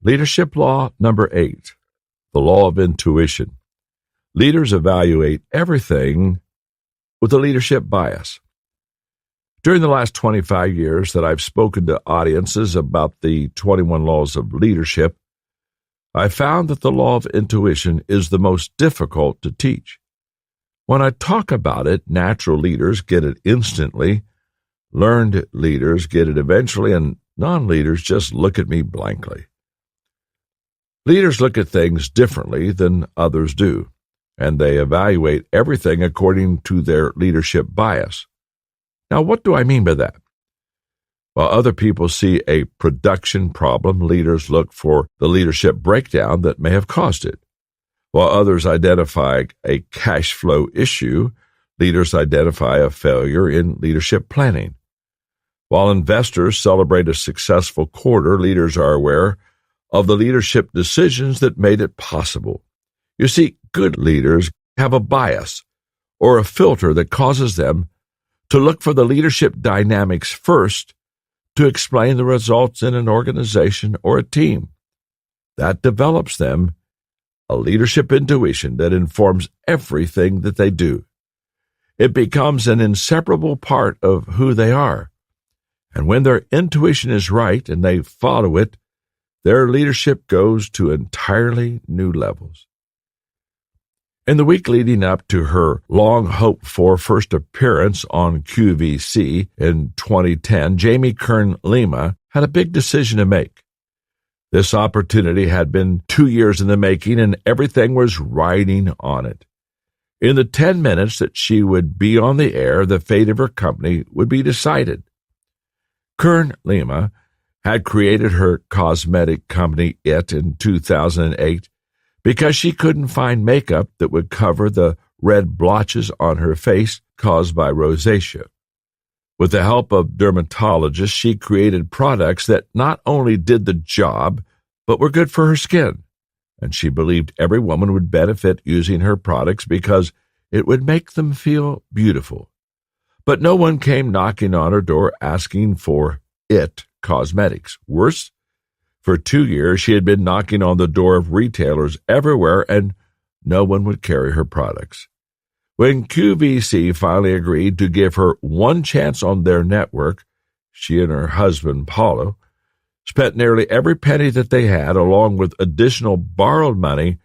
Leadership law number 8, the law of intuition. Leaders evaluate everything with a leadership bias. During the last 25 years that I've spoken to audiences about the 21 laws of leadership, I found that the law of intuition is the most difficult to teach. When I talk about it, natural leaders get it instantly, learned leaders get it eventually, and non-leaders just look at me blankly. Leaders look at things differently than others do, and they evaluate everything according to their leadership bias. Now, what do I mean by that? While other people see a production problem, leaders look for the leadership breakdown that may have caused it. While others identify a cash flow issue, leaders identify a failure in leadership planning. While investors celebrate a successful quarter, leaders are aware of the leadership decisions that made it possible. You see, good leaders have a bias or a filter that causes them to look for the leadership dynamics first to explain the results in an organization or a team. That develops them a leadership intuition that informs everything that they do. It becomes an inseparable part of who they are. And when their intuition is right and they follow it, their leadership goes to entirely new levels. In the week leading up to her long-hoped-for first appearance on QVC in 2010, Jamie Kern Lima had a big decision to make. This opportunity had been 2 years in the making, and everything was riding on it. In the 10 minutes that she would be on the air, the fate of her company would be decided. Kern Lima had created her cosmetic company, IT, in 2008, because she couldn't find makeup that would cover the red blotches on her face caused by rosacea. With the help of dermatologists, she created products that not only did the job, but were good for her skin. And she believed every woman would benefit using her products because it would make them feel beautiful. But no one came knocking on her door asking for IT cosmetics. Worse, for 2 years, she had been knocking on the door of retailers everywhere, and no one would carry her products. When QVC finally agreed to give her one chance on their network, she and her husband, Paulo, spent nearly every penny that they had, along with additional borrowed money,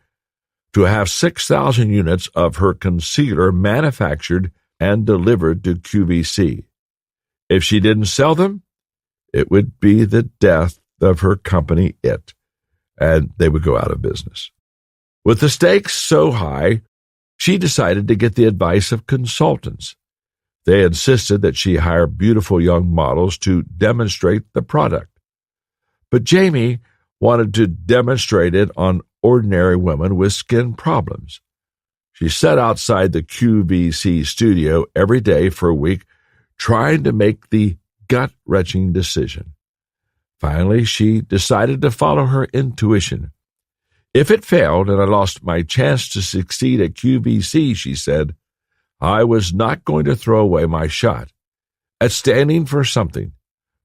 to have 6,000 units of her concealer manufactured and delivered to QVC. If she didn't sell them, it would be the death of her company, IT, and they would go out of business. With the stakes so high, she decided to get the advice of consultants. They insisted that she hire beautiful young models to demonstrate the product. But Jamie wanted to demonstrate it on ordinary women with skin problems. She sat outside the QVC studio every day for a week, trying to make the gut-wrenching decision. Finally, she decided to follow her intuition. If it failed and I lost my chance to succeed at QVC, she said, I was not going to throw away my shot at standing for something,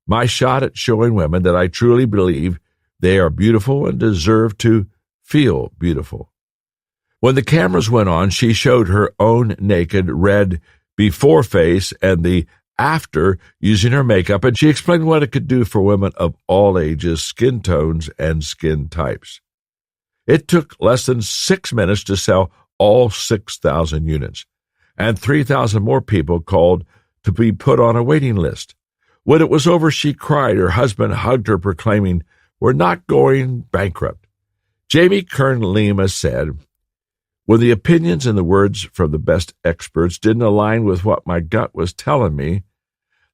my shot at showing women that I truly believe they are beautiful and deserve to feel beautiful. When the cameras went on, she showed her own naked, red before face and the after using her makeup, and she explained what it could do for women of all ages, skin tones, and skin types. It took less than 6 minutes to sell all 6,000 units, and 3,000 more people called to be put on a waiting list. When it was over, she cried. Her husband hugged her, proclaiming, We're not going bankrupt. Jamie Kern Lima said, When the opinions and the words from the best experts didn't align with what my gut was telling me,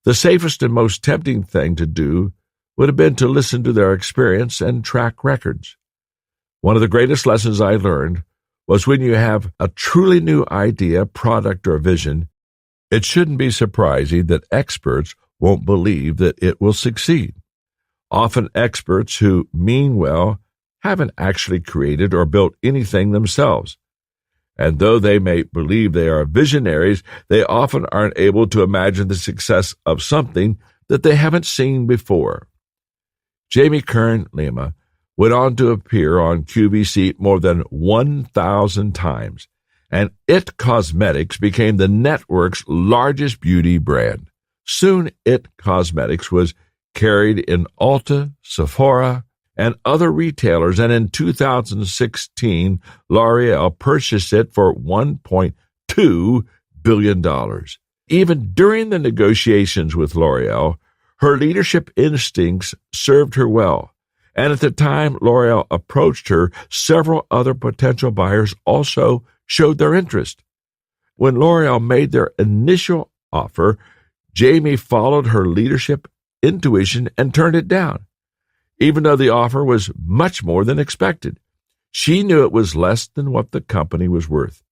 the safest and most tempting thing to do would have been to listen to their experience and track records. One of the greatest lessons I learned was when you have a truly new idea, product, or vision, it shouldn't be surprising that experts won't believe that it will succeed. Often experts who mean well haven't actually created or built anything themselves. And though they may believe they are visionaries, they often aren't able to imagine the success of something that they haven't seen before. Jamie Kern Lima went on to appear on QVC more than 1,000 times, and It Cosmetics became the network's largest beauty brand. Soon, It Cosmetics was carried in Ulta, Sephora, and other retailers, and in 2016, L'Oreal purchased it for $1.2 billion. Even during the negotiations with L'Oreal, her leadership instincts served her well, and at the time L'Oreal approached her, several other potential buyers also showed their interest. When L'Oreal made their initial offer, Jamie followed her leadership intuition and turned it down, even though the offer was much more than expected. She knew it was less than what the company was worth,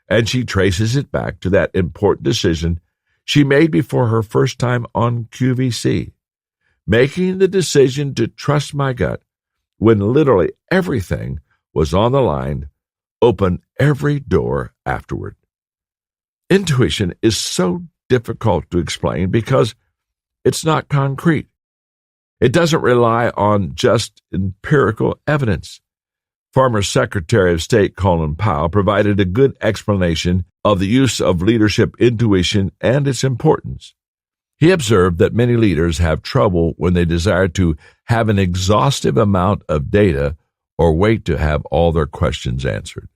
and she traces it back to that important decision she made before her first time on QVC, making the decision to trust my gut when literally everything was on the line opened every door afterward. Intuition is so difficult to explain because it's not concrete. It doesn't rely on just empirical evidence. Former Secretary of State Colin Powell provided a good explanation of the use of leadership intuition and its importance. He observed that many leaders have trouble when they desire to have an exhaustive amount of data or wait to have all their questions answered.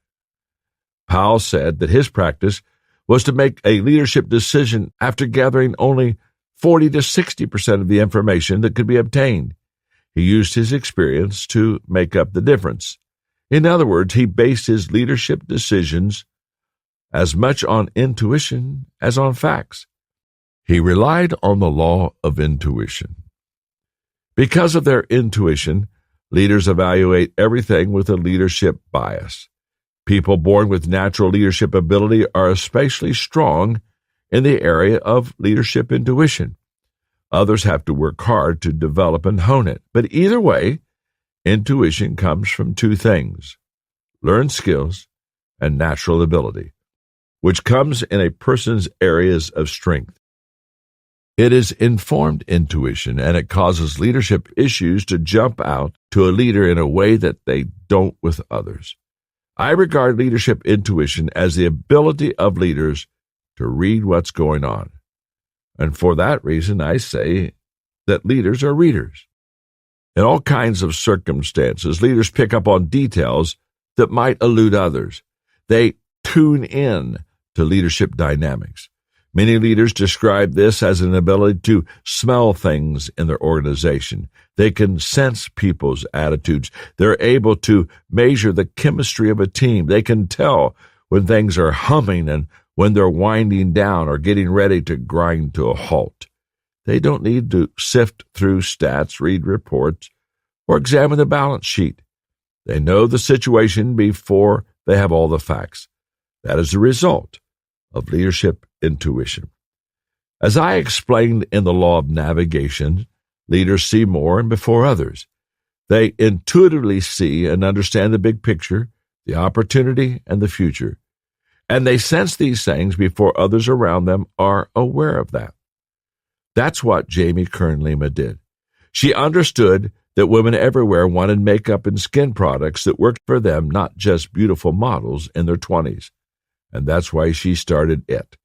Powell said that his practice was to make a leadership decision after gathering only 40 to 60% of the information that could be obtained. He used his experience to make up the difference. In other words, he based his leadership decisions as much on intuition as on facts. He relied on the law of intuition. Because of their intuition, leaders evaluate everything with a leadership bias. People born with natural leadership ability are especially strong in the area of leadership intuition. Others have to work hard to develop and hone it. But either way, intuition comes from two things: learned skills and natural ability, which comes in a person's areas of strength. It is informed intuition, and it causes leadership issues to jump out to a leader in a way that they don't with others. I regard leadership intuition as the ability of leaders to read what's going on. And for that reason, I say that leaders are readers. In all kinds of circumstances, leaders pick up on details that might elude others. They tune in to leadership dynamics. Many leaders describe this as an ability to smell things in their organization. They can sense people's attitudes. They're able to measure the chemistry of a team. They can tell when things are humming and when they're winding down or getting ready to grind to a halt. They don't need to sift through stats, read reports, or examine the balance sheet. They know the situation before they have all the facts. That is the result of leadership intuition. As I explained in the law of navigation, leaders see more and before others. They intuitively see and understand the big picture, the opportunity, and the future. And they sense these things before others around them are aware of that. That's what Jamie Kern-Lima did. She understood that women everywhere wanted makeup and skin products that worked for them, not just beautiful models in their 20s. And that's why she started it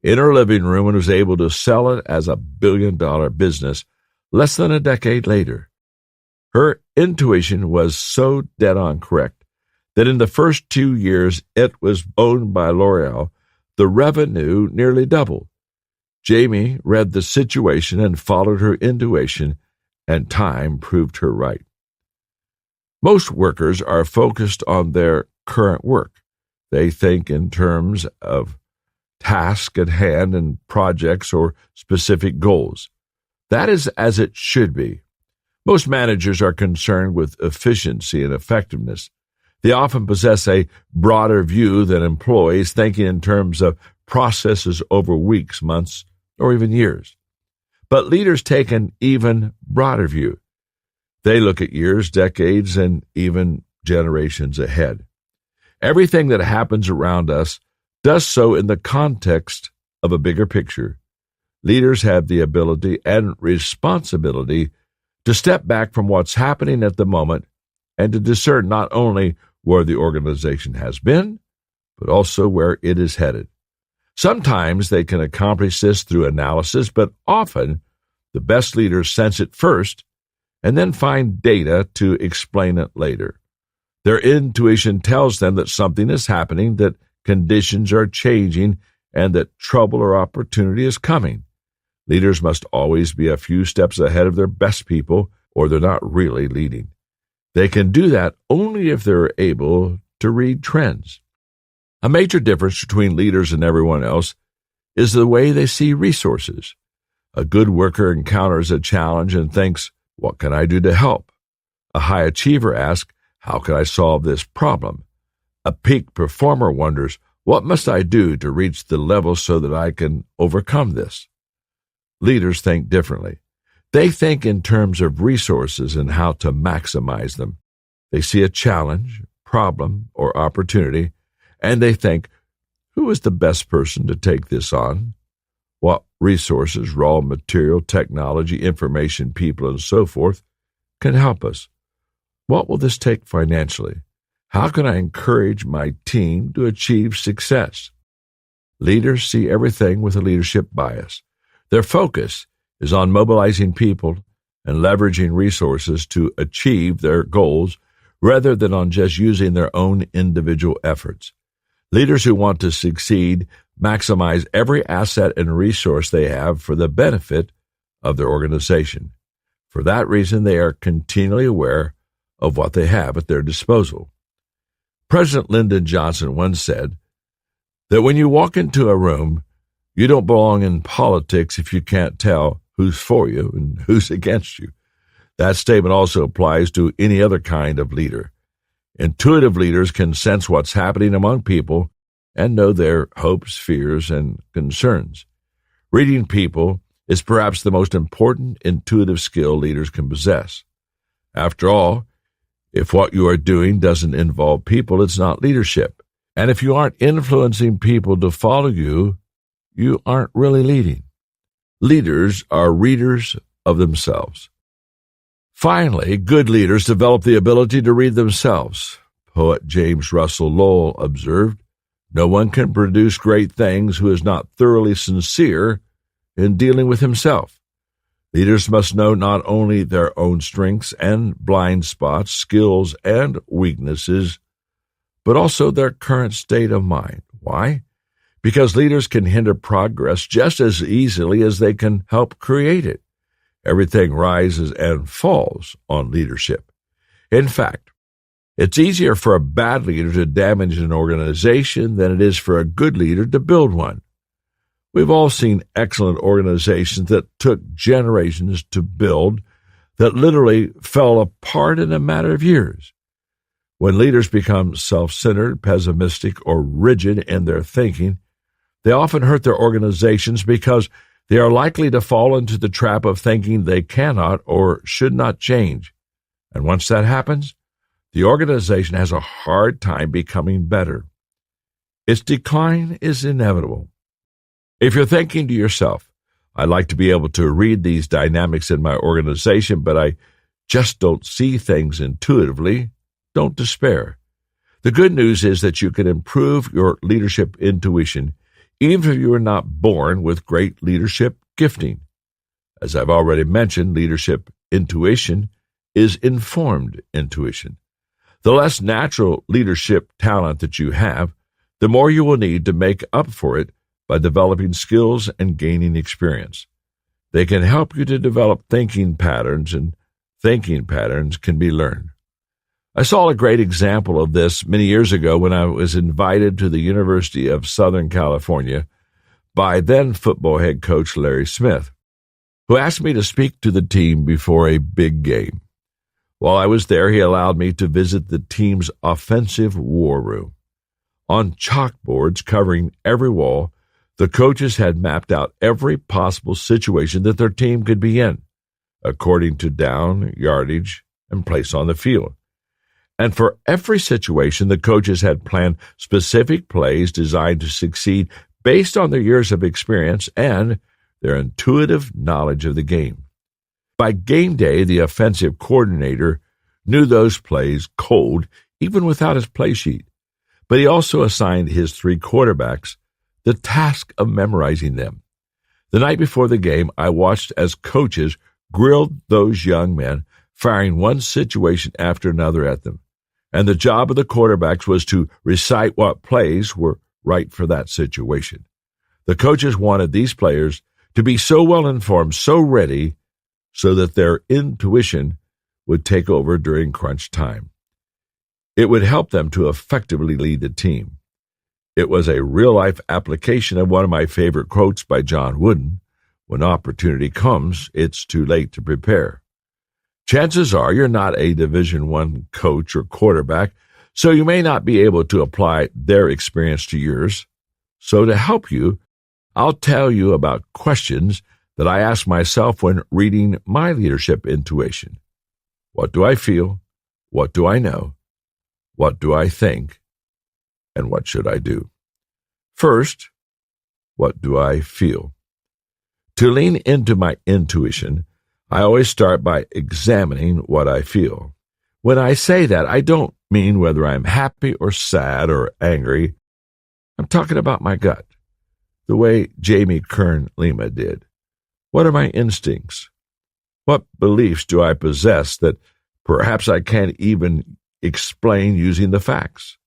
in her living room and was able to sell it as $1 billion business less than a decade later. Her intuition was so dead-on correct that in the first 2 years it was owned by L'Oreal, the revenue nearly doubled. Jamie read the situation and followed her intuition, and time proved her right. Most workers are focused on their current work. They think in terms of tasks at hand and projects or specific goals. That is as it should be. Most managers are concerned with efficiency and effectiveness. They often possess a broader view than employees, thinking in terms of processes over weeks, months, or even years. But leaders take an even broader view. They look at years, decades, and even generations ahead. Everything that happens around us does so in the context of a bigger picture. Leaders have the ability and responsibility to step back from what's happening at the moment and to discern not only where the organization has been, but also where it is headed. Sometimes they can accomplish this through analysis, but often the best leaders sense it first and then find data to explain it later. Their intuition tells them that something is happening, that conditions are changing, and that trouble or opportunity is coming. Leaders must always be a few steps ahead of their best people, or they're not really leading. They can do that only if they're able to read trends. A major difference between leaders and everyone else is the way they see resources. A good worker encounters a challenge and thinks, "What can I do to help?" A high achiever asks, "How can I solve this problem?" A peak performer wonders, "What must I do to reach the level so that I can overcome this?" Leaders think differently. They think in terms of resources and how to maximize them. They see a challenge, problem, or opportunity, and they think, who is the best person to take this on? What resources, raw material, technology, information, people, and so forth can help us? What will this take financially? How can I encourage my team to achieve success? Leaders see everything with a leadership bias. Their focus is on mobilizing people and leveraging resources to achieve their goals rather than on just using their own individual efforts. Leaders who want to succeed maximize every asset and resource they have for the benefit of their organization. For that reason, they are continually aware of what they have at their disposal. President Lyndon Johnson once said that when you walk into a room, you don't belong in politics if you can't tell who's for you and who's against you. That statement also applies to any other kind of leader. Intuitive leaders can sense what's happening among people and know their hopes, fears, and concerns. Reading people is perhaps the most important intuitive skill leaders can possess. After all, if what you are doing doesn't involve people, it's not leadership. And if you aren't influencing people to follow you, you aren't really leading. Leaders are readers of themselves. Finally, good leaders develop the ability to read themselves. Poet James Russell Lowell observed, "No one can produce great things who is not thoroughly sincere in dealing with himself." Leaders must know not only their own strengths and blind spots, skills and weaknesses, but also their current state of mind. Why? Because leaders can hinder progress just as easily as they can help create it. Everything rises and falls on leadership. In fact, it's easier for a bad leader to damage an organization than it is for a good leader to build one. We've all seen excellent organizations that took generations to build that literally fell apart in a matter of years. When leaders become self-centered, pessimistic, or rigid in their thinking, they often hurt their organizations because they are likely to fall into the trap of thinking they cannot or should not change. And once that happens, the organization has a hard time becoming better. Its decline is inevitable. If you're thinking to yourself, "I'd like to be able to read these dynamics in my organization, but I just don't see things intuitively," don't despair. The good news is that you can improve your leadership intuition even if you are not born with great leadership gifting. As I've already mentioned, leadership intuition is informed intuition. The less natural leadership talent that you have, the more you will need to make up for it by developing skills and gaining experience. They can help you to develop thinking patterns, and thinking patterns can be learned. I saw a great example of this many years ago when I was invited to the University of Southern California by then football head coach Larry Smith, who asked me to speak to the team before a big game. While I was there, he allowed me to visit the team's offensive war room. On chalkboards covering every wall, the coaches had mapped out every possible situation that their team could be in, according to down, yardage, and place on the field. And for every situation, the coaches had planned specific plays designed to succeed based on their years of experience and their intuitive knowledge of the game. By game day, the offensive coordinator knew those plays cold, even without his play sheet. But he also assigned his 3 quarterbacks the task of memorizing them. The night before the game, I watched as coaches grilled those young men, firing one situation after another at them. And the job of the quarterbacks was to recite what plays were right for that situation. The coaches wanted these players to be so well informed, so ready, so that their intuition would take over during crunch time. It would help them to effectively lead the team. It was a real-life application of one of my favorite quotes by John Wooden: "When opportunity comes, it's too late to prepare." Chances are you're not a Division I coach or quarterback, so you may not be able to apply their experience to yours. So to help you, I'll tell you about questions that I ask myself when reading my leadership intuition. What do I feel? What do I know? What do I think? And what should I do? First, what do I feel? To lean into my intuition, I always start by examining what I feel. When I say that, I don't mean whether I'm happy or sad or angry. I'm talking about my gut, the way Jamie Kern Lima did. What are my instincts? What beliefs do I possess that perhaps I can't even explain using the facts?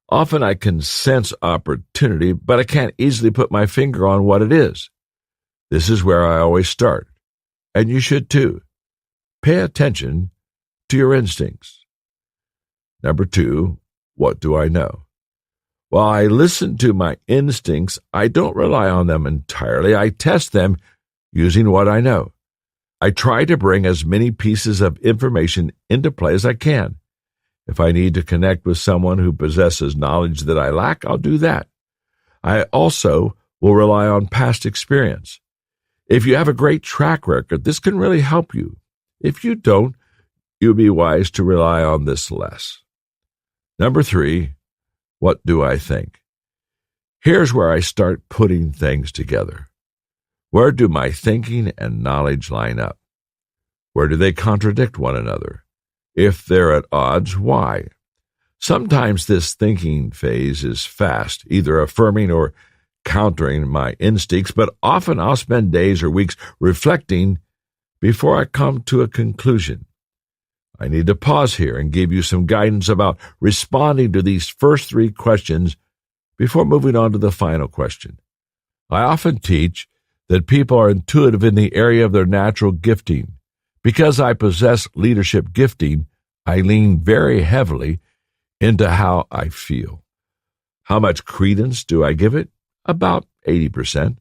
Often I can sense opportunity, but I can't easily put my finger on what it is. This is where I always start, and you should too. Pay attention to your instincts. Number 2, what do I know? While I listen to my instincts, I don't rely on them entirely. I test them using what I know. I try to bring as many pieces of information into play as I can. If I need to connect with someone who possesses knowledge that I lack, I'll do that. I also will rely on past experience. If you have a great track record, this can really help you. If you don't, you'll be wise to rely on this less. Number 3, what do I think? Here's where I start putting things together. Where do my thinking and knowledge line up? Where do they contradict one another? If they're at odds, why? Sometimes this thinking phase is fast, either affirming or countering my instincts, but often I'll spend days or weeks reflecting before I come to a conclusion. I need to pause here and give you some guidance about responding to these first 3 questions before moving on to the final question. I often teach that people are intuitive in the area of their natural gifting. Because I possess leadership gifting, I lean very heavily into how I feel. How much credence do I give it? About 80%.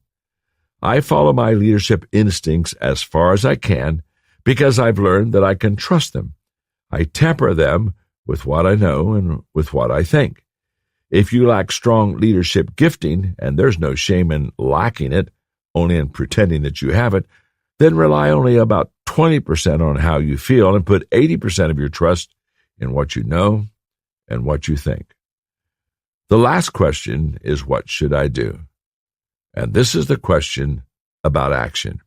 I follow my leadership instincts as far as I can because I've learned that I can trust them. I temper them with what I know and with what I think. If you lack strong leadership gifting, and there's no shame in lacking it, only in pretending that you have it, then rely only about 20% on how you feel and put 80% of your trust in what you know and what you think. The last question is, what should I do? And this is the question about action.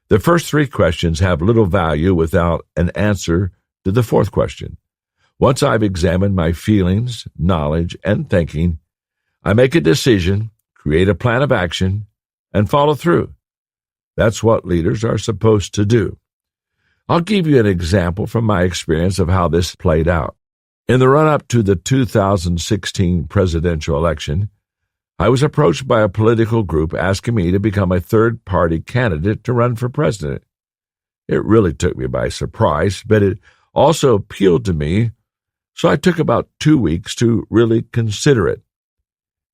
The first 3 questions have little value without an answer to the 4th question. Once I've examined my feelings, knowledge, and thinking, I make a decision, create a plan of action, and follow through. That's what leaders are supposed to do. I'll give you an example from my experience of how this played out. In the run-up to the 2016 presidential election, I was approached by a political group asking me to become a third-party candidate to run for president. It really took me by surprise, but it also appealed to me, so I took about 2 weeks to really consider it.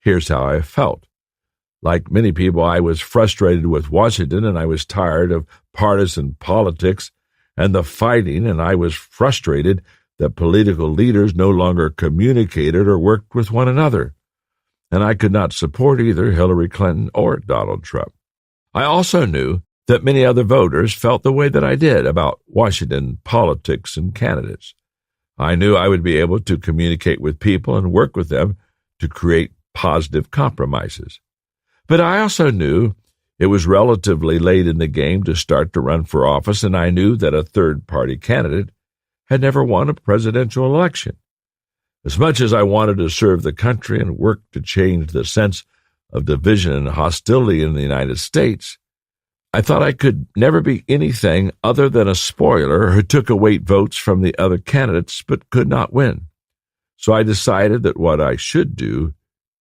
Here's how I felt. Like many people, I was frustrated with Washington, and I was tired of partisan politics and the fighting, and I was frustrated that political leaders no longer communicated or worked with one another. And I could not support either Hillary Clinton or Donald Trump. I also knew that many other voters felt the way that I did about Washington politics and candidates. I knew I would be able to communicate with people and work with them to create positive compromises. But I also knew it was relatively late in the game to start to run for office, and I knew that a third-party candidate had never won a presidential election. As much as I wanted to serve the country and work to change the sense of division and hostility in the United States, I thought I could never be anything other than a spoiler who took away votes from the other candidates but could not win. So I decided that what I should do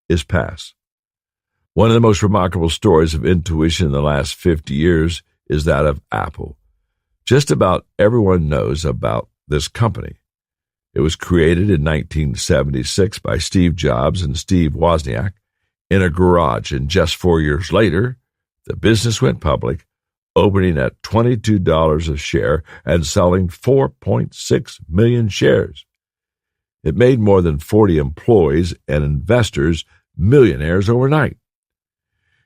is pass. One of the most remarkable stories of intuition in the last 50 years is that of Apple. Just about everyone knows about this company. It was created in 1976 by Steve Jobs and Steve Wozniak in a garage, and just 4 years later, the business went public, opening at $22 a share and selling 4.6 million shares. It made more than 40 employees and investors millionaires overnight.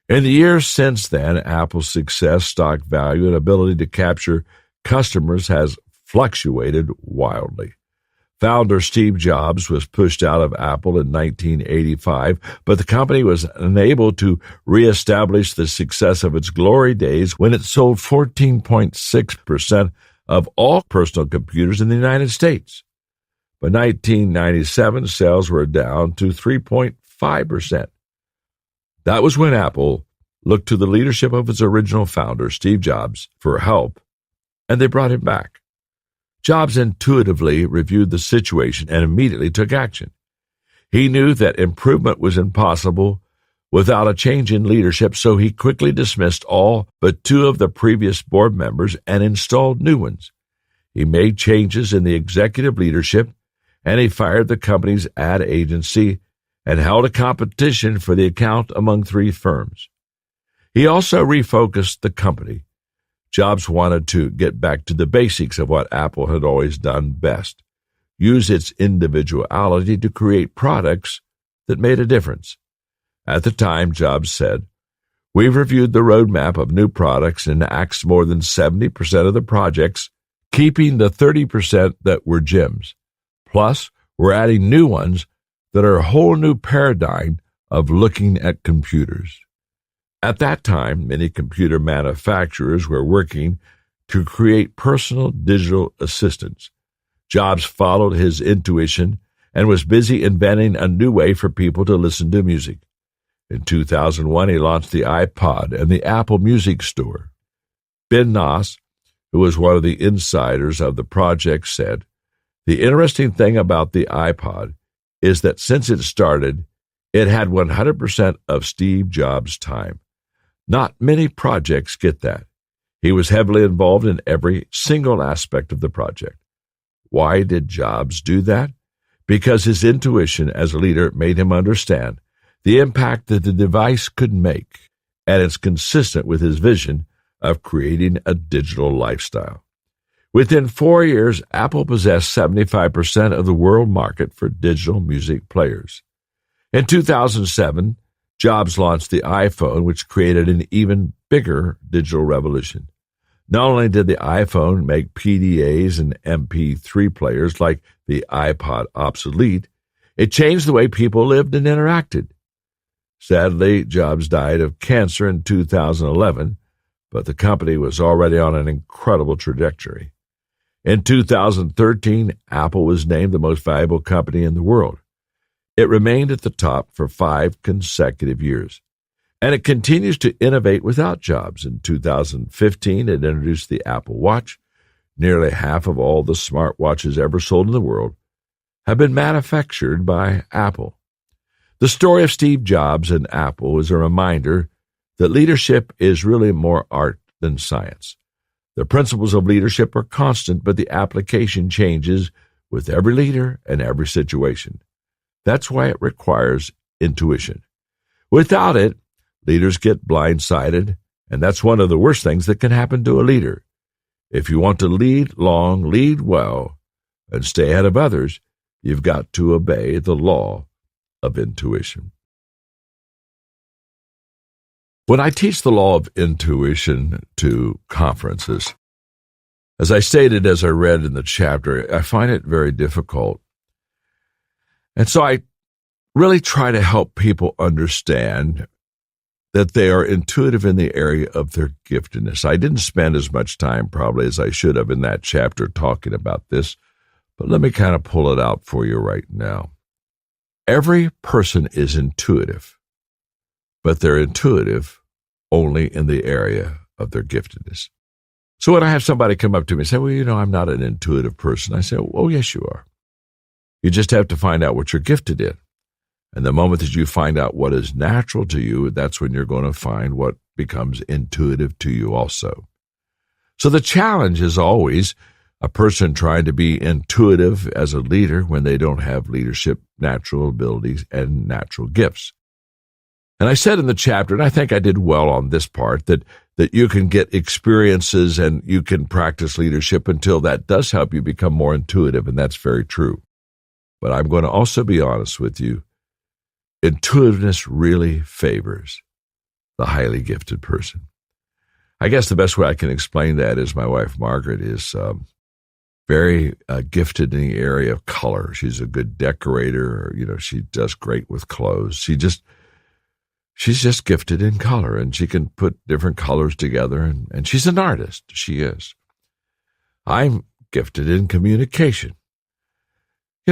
In the years since then, Apple's success, stock value, and ability to capture customers has fluctuated wildly. Founder Steve Jobs was pushed out of Apple in 1985, but the company was unable to reestablish the success of its glory days when it sold 14.6% of all personal computers in the United States. By 1997, sales were down to 3.5%. That was when Apple looked to the leadership of its original founder, Steve Jobs, for help, and they brought him back. Jobs intuitively reviewed the situation and immediately took action. He knew that improvement was impossible without a change in leadership, so he quickly dismissed all but 2 of the previous board members and installed new ones. He made changes in the executive leadership, and he fired the company's ad agency and held a competition for the account among 3 firms. He also refocused the company. Jobs wanted to get back to the basics of what Apple had always done best, use its individuality to create products that made a difference. At the time, Jobs said, "We've reviewed the roadmap of new products and axed more than 70% of the projects, keeping the 30% that were gems. Plus, we're adding new ones that are a whole new paradigm of looking at computers." At that time, many computer manufacturers were working to create personal digital assistants. Jobs followed his intuition and was busy inventing a new way for people to listen to music. In 2001, he launched the iPod and the Apple Music Store. Ben Noss, who was one of the insiders of the project, said, "The interesting thing about the iPod is that since it started, it had 100% of Steve Jobs' time. Not many projects get that. He was heavily involved in every single aspect of the project." Why did Jobs do that? Because his intuition as a leader made him understand the impact that the device could make, and it's consistent with his vision of creating a digital lifestyle. Within 4 years, Apple possessed 75% of the world market for digital music players. In 2007, Jobs launched the iPhone, which created an even bigger digital revolution. Not only did the iPhone make PDAs and MP3 players like the iPod obsolete, it changed the way people lived and interacted. Sadly, Jobs died of cancer in 2011, but the company was already on an incredible trajectory. In 2013, Apple was named the most valuable company in the world. It remained at the top for 5 consecutive years, and it continues to innovate without Jobs. In 2015, it introduced the Apple Watch. Nearly half of all the smartwatches ever sold in the world have been manufactured by Apple. The story of Steve Jobs and Apple is a reminder that leadership is really more art than science. The principles of leadership are constant, but the application changes with every leader and every situation. That's why it requires intuition. Without it, leaders get blindsided, and that's one of the worst things that can happen to a leader. If you want to lead long, lead well, and stay ahead of others, you've got to obey the law of intuition. When I teach the law of intuition to conferences, as I stated, as I read in the chapter, I find it very difficult. And so I really try to help people understand that they are intuitive in the area of their giftedness. I didn't spend as much time probably as I should have in that chapter talking about this, But let me kind of pull it out for you right now. Every person is intuitive, but they're intuitive only in the area of their giftedness. So when I have somebody come up to me and say, well, I'm not an intuitive person, I say, oh, yes, you are. You just have to find out what you're gifted in. And the moment that you find out what is natural to you, that's when you're going to find what becomes intuitive to you also. So the challenge is always a person trying to be intuitive as a leader when they don't have leadership, natural abilities, and natural gifts. And I said in the chapter, and I think I did well on this part, that you can get experiences and you can practice leadership until that does help you become more intuitive, and that's very true. But I'm going to also be honest with you. Intuitiveness really favors the highly gifted person. I guess the best way I can explain that is my wife, Margaret, is very gifted in the area of color. She's a good decorator. She does great with clothes. She's just gifted in color, and she can put different colors together, and she's an artist. She is. I'm gifted in communication.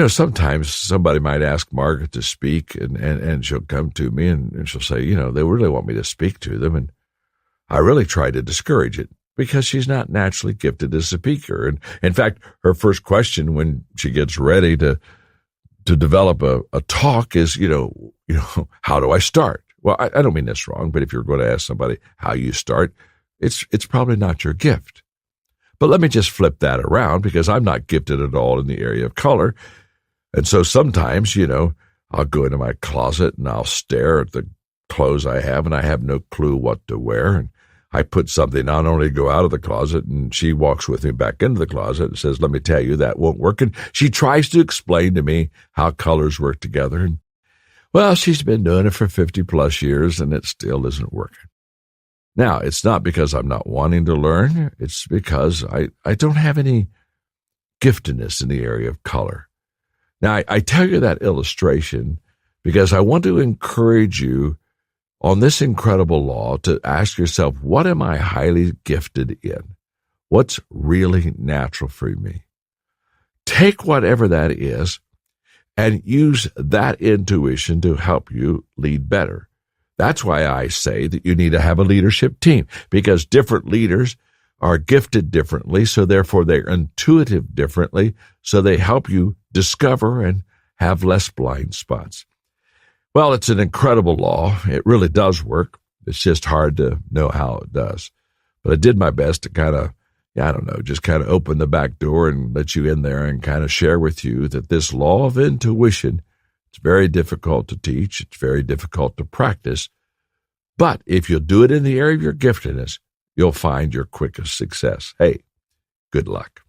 Sometimes somebody might ask Margaret to speak, and she'll come to me and she'll say, they really want me to speak to them. And I really try to discourage it because she's not naturally gifted as a speaker. And in fact, her first question when she gets ready to develop a talk is, how do I start? Well, I don't mean this wrong, but if you're going to ask somebody how you start, it's probably not your gift. But let me just flip that around because I'm not gifted at all in the area of color. And so sometimes, I'll go into my closet and I'll stare at the clothes I have and I have no clue what to wear. And I put something on only to go out of the closet, and she walks with me back into the closet and says, let me tell you, that won't work. And she tries to explain to me how colors work together. And well, she's been doing it for 50 plus years and it still isn't working. Now, it's not because I'm not wanting to learn. It's because I don't have any giftedness in the area of color. Now, I tell you that illustration because I want to encourage you on this incredible law to ask yourself, what am I highly gifted in? What's really natural for me? Take whatever that is and use that intuition to help you lead better. That's why I say that you need to have a leadership team, because different leaders are gifted differently, so therefore they're intuitive differently, so they help you discover and have less blind spots. Well, it's an incredible law. It really does work. It's just hard to know how it does. But I did my best to kind of, just kind of open the back door and let you in there and kind of share with you that this law of intuition, it's very difficult to teach. It's very difficult to practice. But if you'll do it in the area of your giftedness, you'll find your quickest success. Hey, good luck.